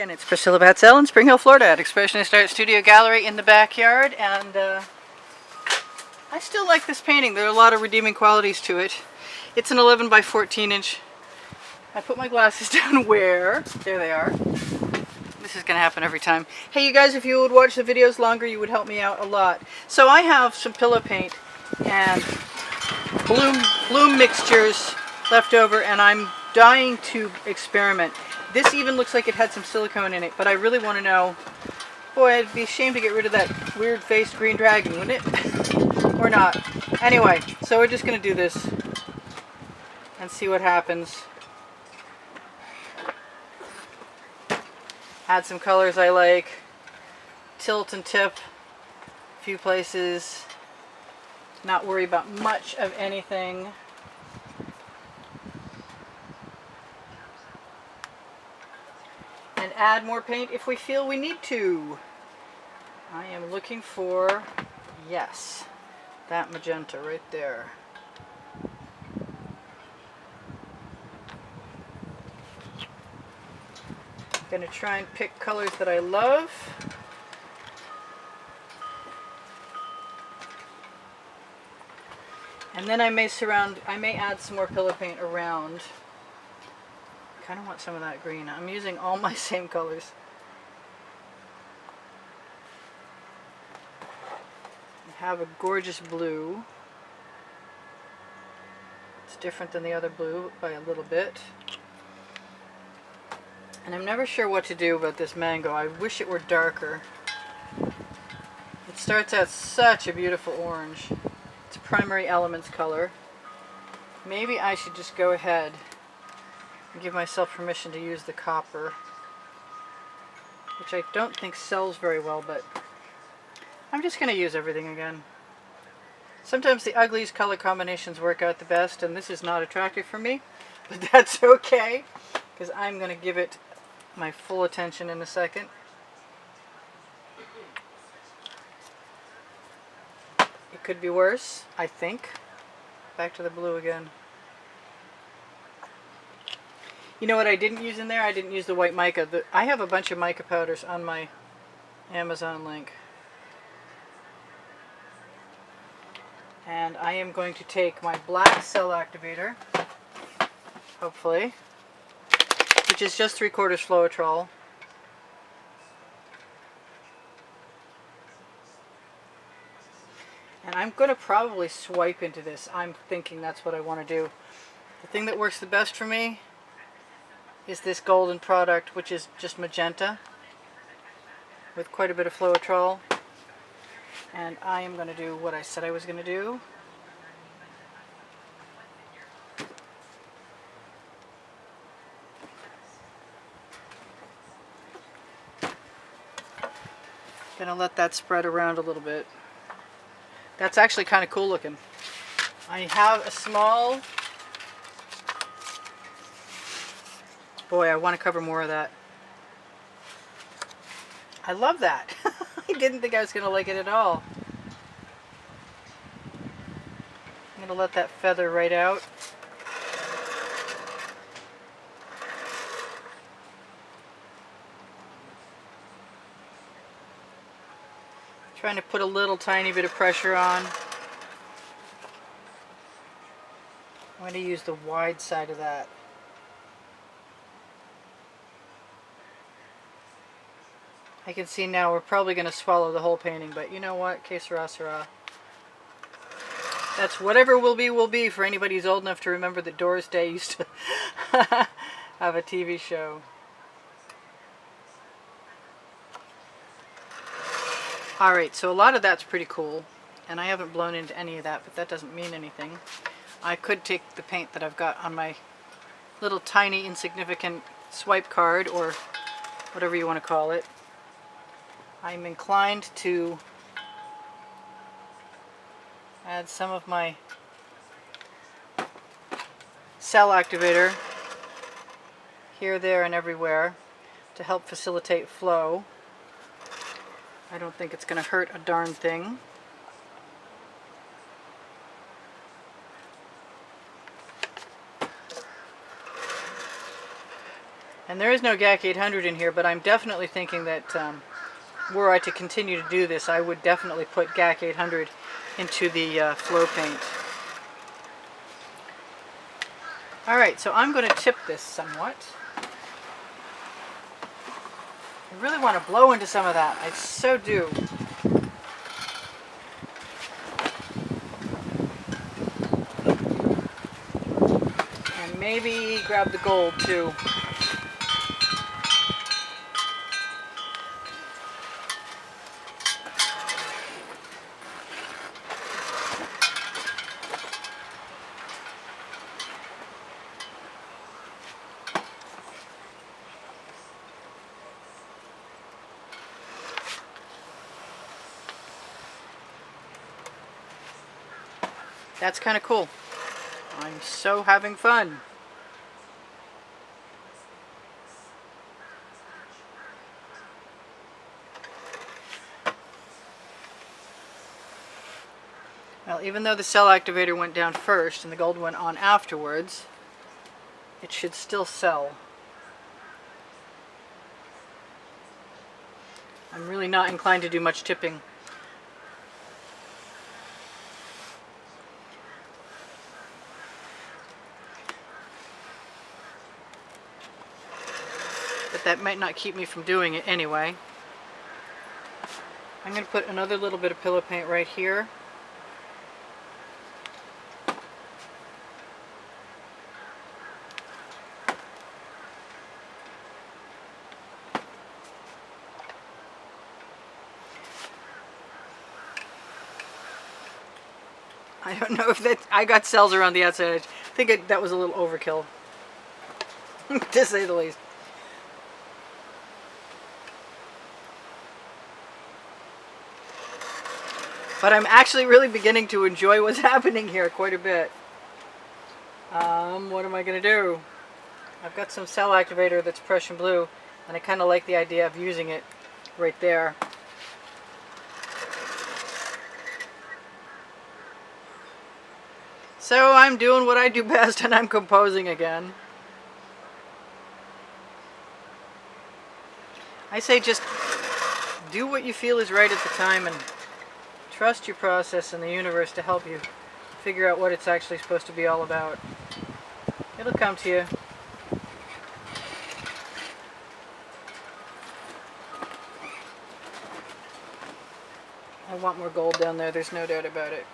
And it's Priscilla Batzell in Spring Hill, Florida at Expressionist Art Studio Gallery in the backyard, and I still like this painting. There are a lot of redeeming qualities to it. It's an 11 by 14 inch. I put my glasses down where? There they are. This is going to happen every time. Hey you guys, if you would watch the videos longer, you would help me out a lot. So I have some pillow paint and bloom mixtures left over, and I'm dying to experiment. This even looks like it had some silicone in it, but I really want to know. Boy, it'd be a shame to get rid of that weird-faced green dragon, wouldn't it? Or not. Anyway, so we're just going to do this and see what happens. Add some colors I like. Tilt and tip a few places. Not worry about much of anything. And add more paint if we feel we need to. I am looking for, yes, that magenta right there. Gonna try and pick colors that I love. And then I may add some more pillow paint around. I kind of want some of that green. I'm using all my same colors. I have a gorgeous blue. It's different than the other blue by a little bit. And I'm never sure what to do about this mango. I wish it were darker. It starts out such a beautiful orange. It's a primary elements color. Maybe I should just go ahead and give myself permission to use the copper, which I don't think sells very well, but I'm just going to use everything again. Sometimes the ugliest color combinations work out the best, and this is not attractive for me, but that's okay, because I'm going to give it my full attention in a second. It could be worse, I think. Back to the blue again. You know what I didn't use in there? I didn't use the white mica. I have a bunch of mica powders on my Amazon link. And I am going to take my black cell activator, hopefully, which is just 3/4 Floetrol. And I'm going to probably swipe into this. I'm thinking that's what I want to do. The thing that works the best for me is this golden product, which is just magenta with quite a bit of Floetrol. And I am going to do what I said I was going to do. Going to let that spread around a little bit. That's actually kind of cool looking. I have a small... Boy, I want to cover more of that. I love that. I didn't think I was going to like it at all. I'm going to let that feather right out. Trying to put a little tiny bit of pressure on. I'm going to use the wide side of that. I can see now we're probably going to swallow the whole painting, but you know what? Que sera, sera. That's whatever will be for anybody who's old enough to remember that Doris Day used to have a TV show. Alright, so a lot of that's pretty cool, and I haven't blown into any of that, but that doesn't mean anything. I could take the paint that I've got on my little tiny insignificant swipe card, or whatever you want to call it. I'm inclined to add some of my cell activator here, there, and everywhere to help facilitate flow. I don't think it's going to hurt a darn thing. And there is no GAC 800 in here, but I'm definitely thinking that were I to continue to do this, I would definitely put GAC 800 into the flow paint. Alright, so I'm going to tip this somewhat. I really want to blow into some of that. I so do. And maybe grab the gold too. That's kind of cool. I'm so having fun. Well, even though the cell activator went down first and the gold went on afterwards, it should still sell. I'm really not inclined to do much tipping. But that might not keep me from doing it anyway. I'm going to put another little bit of pillow paint right here. I don't know if that, I got cells around the outside edge. I think that was a little overkill, to say the least. But I'm actually really beginning to enjoy what's happening here quite a bit. What am I going to do? I've got some cell activator that's Prussian blue, and I kind of like the idea of using it right there. So I'm doing what I do best, and I'm composing again. I say just do what you feel is right at the time and trust your process and the universe to help you figure out what it's actually supposed to be all about. It'll come to you. I want more gold down there, there's no doubt about it.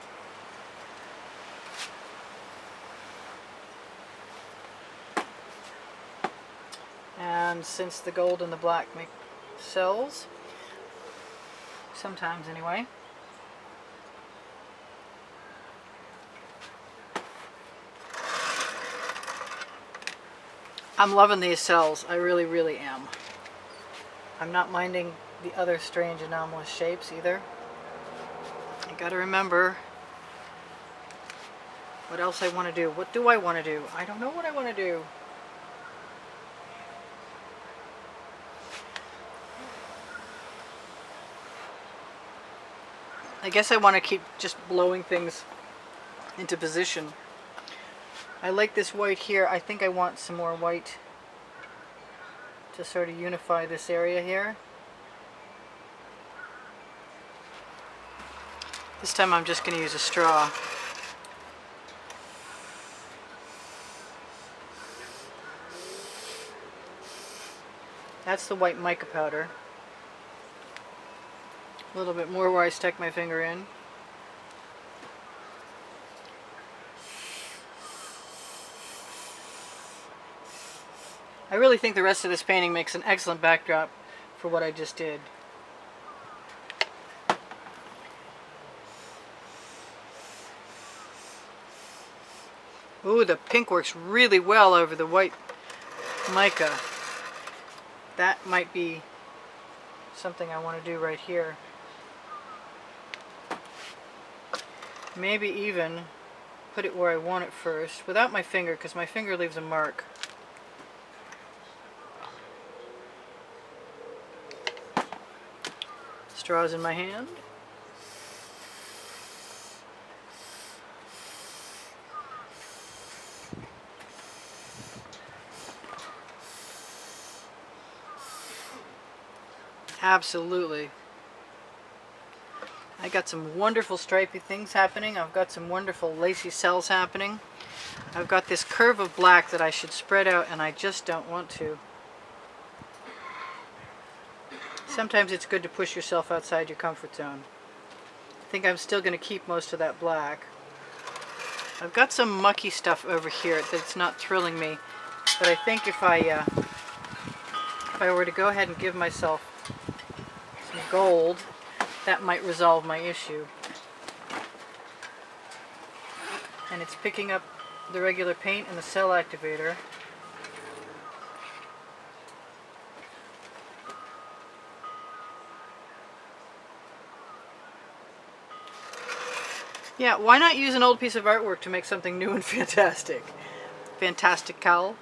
And since the gold and the black make cells, sometimes anyway, I'm loving these cells. I really, really am. I'm not minding the other strange anomalous shapes either. I gotta remember what else I want to do. What do I want to do? I don't know what I want to do. I guess I want to keep just blowing things into position. I like this white here. I think I want some more white to sort of unify this area here. This time I'm just going to use a straw. That's the white mica powder. A little bit more where I stuck my finger in. I really think the rest of this painting makes an excellent backdrop for what I just did. Ooh, the pink works really well over the white mica. That might be something I want to do right here. Maybe even put it where I want it first, without my finger, because my finger leaves a mark. Straws in my hand. Absolutely. I got some wonderful stripy things happening. I've got some wonderful lacy cells happening. I've got this curve of black that I should spread out, and I just don't want to. Sometimes it's good to push yourself outside your comfort zone. I think I'm still going to keep most of that black. I've got some mucky stuff over here that's not thrilling me, but I think if I were to go ahead and give myself some gold, that might resolve my issue. And it's picking up the regular paint and the cell activator. Yeah, why not use an old piece of artwork to make something new and fantastic? Fantastic cowl.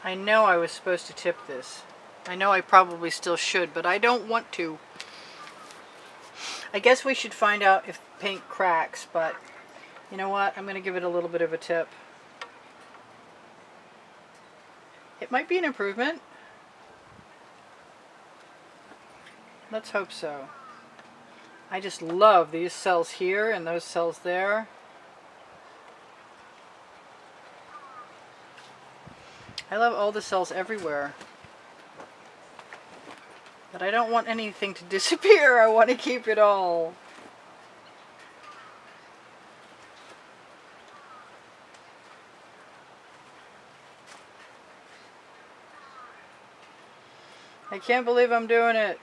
I know I was supposed to tip this. I know I probably still should, but I don't want to. I guess we should find out if paint cracks, but you know what? I'm going to give it a little bit of a tip. It might be an improvement. Let's hope so. I just love these cells here and those cells there. I love all the cells everywhere. But I don't want anything to disappear. I want to keep it all. I can't believe I'm doing it.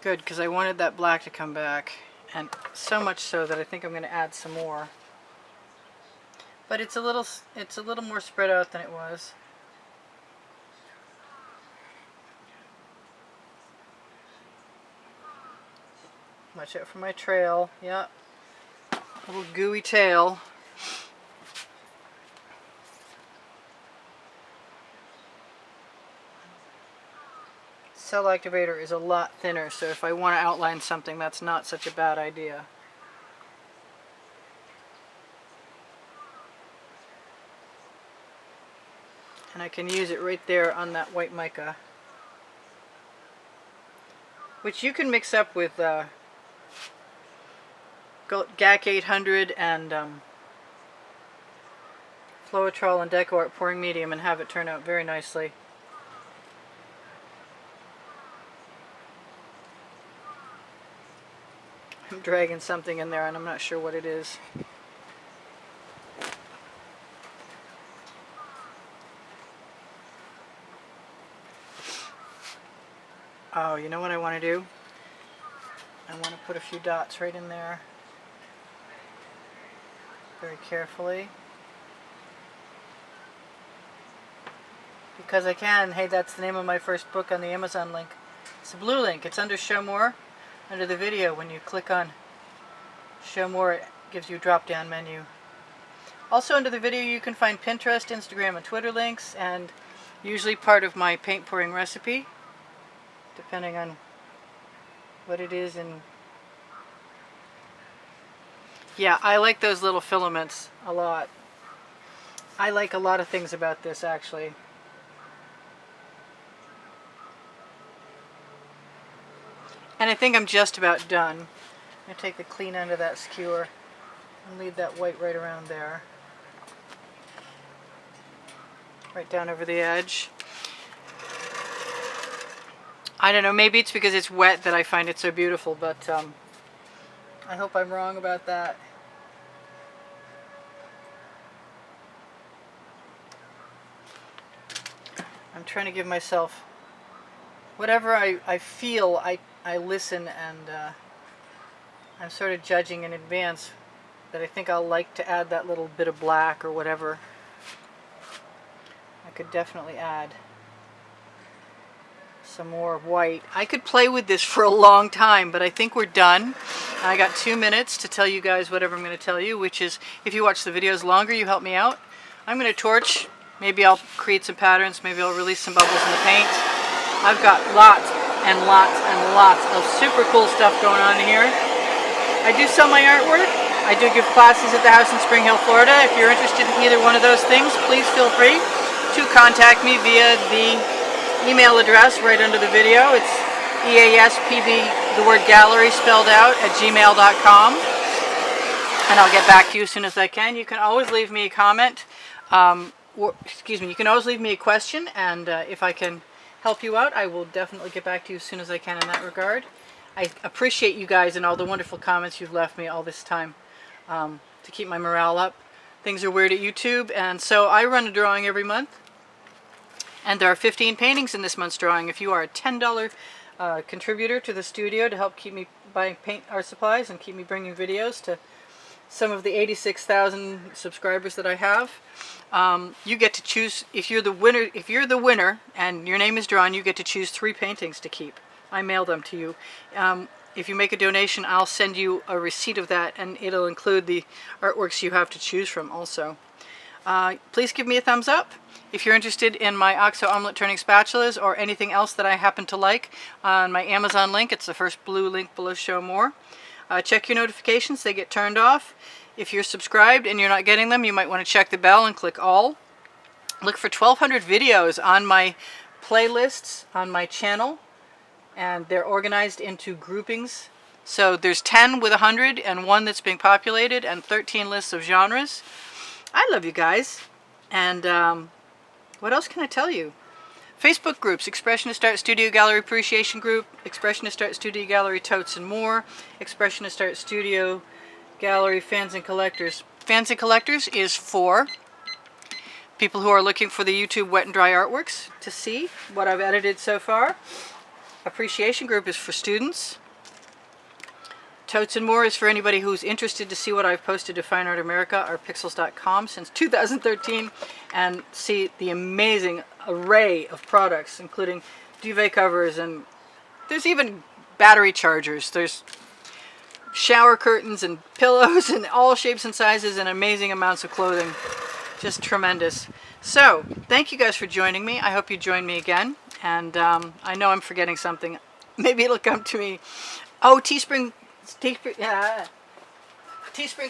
Good, because I wanted that black to come back. And so much so that I think I'm going to add some more. But it's a little more spread out than it was. Watch out for my trail. Yep. Little gooey tail. Cell activator is a lot thinner, so if I want to outline something, that's not such a bad idea. And I can use it right there on that white mica, which you can mix up with GAC 800 and Floetrol and Deco-Art pouring medium and have it turn out very nicely. I'm dragging something in there and I'm not sure what it is. Oh, you know what I want to do? I want to put a few dots right in there. Very carefully. Because I can. Hey, that's the name of my first book on the Amazon link. It's a blue link. It's under Show More. Under the video, when you click on Show More, it gives you a drop-down menu. Also under the video you can find Pinterest, Instagram, and Twitter links, and usually part of my paint pouring recipe, depending on what it is. And yeah, I like those little filaments a lot. I like a lot of things about this, actually. And I think I'm just about done. I'm going to take the clean end of that skewer and leave that white right around there. Right down over the edge. I don't know, maybe it's because it's wet that I find it so beautiful, but I hope I'm wrong about that. I'm trying to give myself whatever I feel, I listen, and I'm sort of judging in advance that I think I'll like to add that little bit of black or whatever. I could definitely add some more white. I could play with this for a long time, but I think we're done. I got 2 minutes to tell you guys whatever I'm going to tell you, which is, if you watch the videos longer, you help me out. I'm going to torch. Maybe I'll create some patterns. Maybe I'll release some bubbles in the paint. I've got lots. and lots of super cool stuff going on here. I do sell my artwork. I do give classes at the house in Spring Hill, Florida. If you're interested in either one of those things, please feel free to contact me via the email address right under the video. It's EASPB, the word gallery spelled out, at gmail.com. And I'll get back to you as soon as I can. You can always leave me a comment, you can always leave me a question, and if I can help you out, I will definitely get back to you as soon as I can in that regard. I appreciate you guys and all the wonderful comments you've left me all this time to keep my morale up. Things are weird at YouTube, and so I run a drawing every month, and there are 15 paintings in this month's drawing. If you are a $10 contributor to the studio to help keep me buying paint art supplies and keep me bringing videos to some of the 86,000 subscribers that I have, you get to choose. If you're the winner and your name is drawn, you get to choose 3 paintings to keep. I mail them to you. If you make a donation, I'll send you a receipt of that, and it'll include the artworks you have to choose from also. Please give me a thumbs up. If you're interested in my OXO omelet turning spatulas or anything else that I happen to like, on my Amazon link, it's the first blue link below, show more. Check your notifications, they get turned off. If you're subscribed and you're not getting them, you might want to check the bell and click all. Look for 1,200 videos on my playlists on my channel, and they're organized into groupings. So there's 10 with 100 and 1 that's being populated, and 13 lists of genres. I love you guys. And what else can I tell you? Facebook groups: Expressionist Art Studio Gallery Appreciation Group, Expressionist Art Studio Gallery Totes and More, Expressionist Art Studio Gallery Fans and Collectors. Fans and Collectors is for people who are looking for the YouTube wet and dry artworks to see what I've edited so far. Appreciation Group is for students. Totes and More is for anybody who's interested to see what I've posted to Fine Art America or Pixels.com since 2013 and see the amazing array of products, including duvet covers, and there's even battery chargers. There's shower curtains and pillows and all shapes and sizes and amazing amounts of clothing. Just tremendous. So, thank you guys for joining me. I hope you join me again. And I know I'm forgetting something. Maybe it'll come to me. Oh, Teespring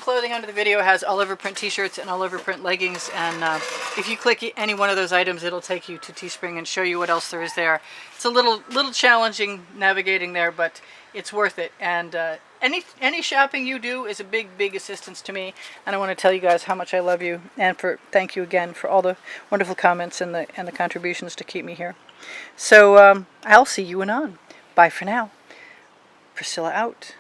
clothing under the video has all over print t-shirts and all over print leggings, and if you click any one of those items, it'll take you to Teespring and show you what else there is there. It's a little challenging navigating there, but it's worth it. And any shopping you do is a big assistance to me, and I want to tell you guys how much I love you, and thank you again for all the wonderful comments and the contributions to keep me here. So I'll see you anon. Bye for now. Priscilla out.